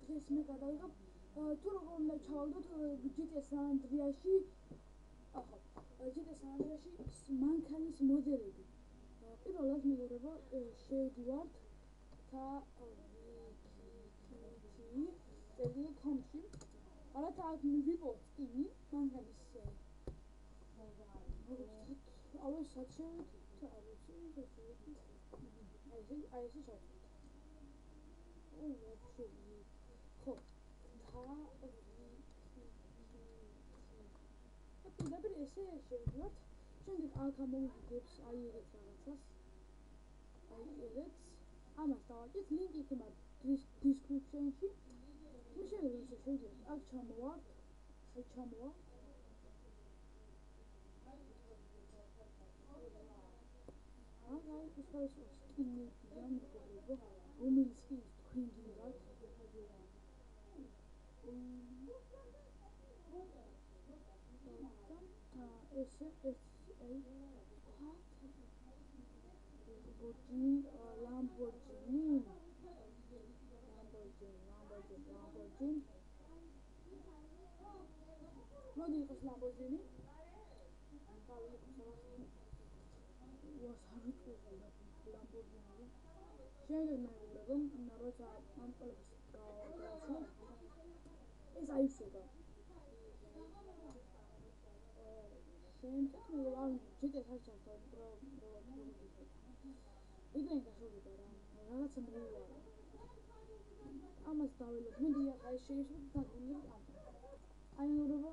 დღეს მე გადავიღებ თუ როგორ უნდა ჩავაგდოთ GTA San Andreas-ში GTA San Andreas-ში მანქანის მოდელები. პირველად მეგობრებო შევდივართ და wiki.com-ში რათა აქ მივიპოვოთ სკინი მანქანის ალო სად შევედით არ ვიცი აი ესე შევედით вообще ხო და პირდაპირ ესე შევდივართ შემდეგ აქ ამოვიგებს აი ეგეთ რაღაცას აი ეგეთ ამას დავაჭერთ ლინკი იქნება description-ში მე შევიდეთ ესე შევდივართ აქ ჩამოვართ აი ეს სკინებია მეგობრებო რომელიც კი თქვენ გინდათ ესე Lamborghini მოდი იყოს Lamborghini Lamborghini შემდეგ მეგობრებო როცა ამ ყველაფერს გავაცნობ ეს აიშვება შემდეგ მე GTA-ს არ ჩავთავ იქნებ გახდება რა რაღაცა მოუვარო ამას დაველოთ მოდი აი შეიძლება დაგუნდეთ აი მეგობრებო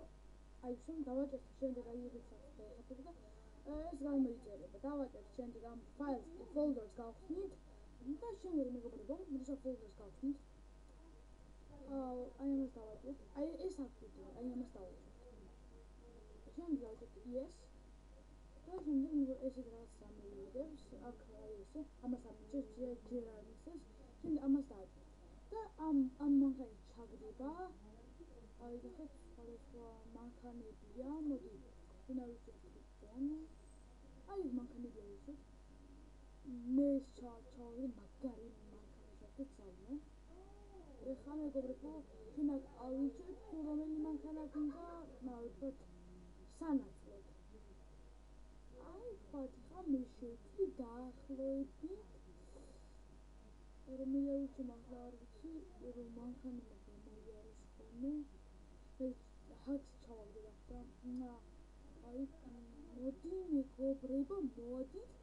აიშვენ დავაჭერთ შემდეგ აი ეგეც აქვს ხაფები და ეს გამოიწერება დავაჭერთ შემდეგ ამ ფაილს folders გავხსნით და შემდეგ მეგობრებო როცა folders გავხსნით აი ამას დავაჭერთ აი ეს აქვს აი ამას დავაჭერთ შემდეგ დავაჭერთ yes და შემდეგ ესეთ რაღაც სამივიდებს აქ აი ესე ამას ამიჭერთ ჯერ არ მისცეს შემდეგ ამას დავაჭერთ და ამ მანქანის ჩაგდება აი ნახეთ სხვადასხვა მანქანებია მოდი ვინ ავიჭერთ აი მანქანებია ისეთ მე ჩავაგდე მაგარი მანქანა შევდეთ ეხლა მეგობრებო ჩვენ აქ ავიჭერთ თუ რომელი მანქანა გინდა ვთქვათ სანაცვლოდ აი ვთქვათ ხა მე შევდივი დაახლოებით რომელი ავიჭერ მართლა არ ვიცი რომ მანქანა გამოიარეს ხოლმე მე ჰაც ჩავაგდე და აი მოდი მეგობრებო მოდით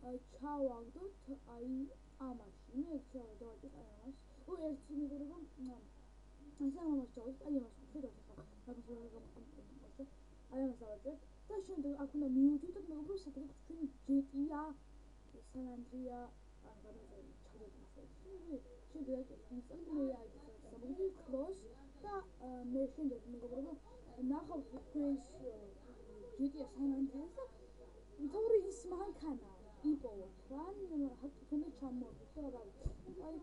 ჩავაგდოთ აი ამაში მე დავაჭერთ აი ამას ერთ მეგობრებო ეს ამას ჩავაგდოთ აი ამას ხედავთ ახლა აი ამას დავაჭერთ და შემდეგ აქ უნდა მივუძვით მეგობრებო საკეთებთ ჩვენი GTA San Andreas შემდეგ მე აი სამოგდი close და მე შემდეგ მეგობრებო ნახავთ თქვენს GTA San Andreas და მთავარი ის მანქანა იპოვოთ რა თქვენ ჩამოვიდეთ და რა აი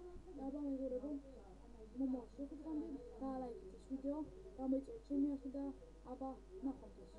აბა მეგობრებო მომავალ შეხვედრამდე და ლაიქით ეს ვიდეო გამოიწერეთ ჩემი არხი და აბა ნახვამდის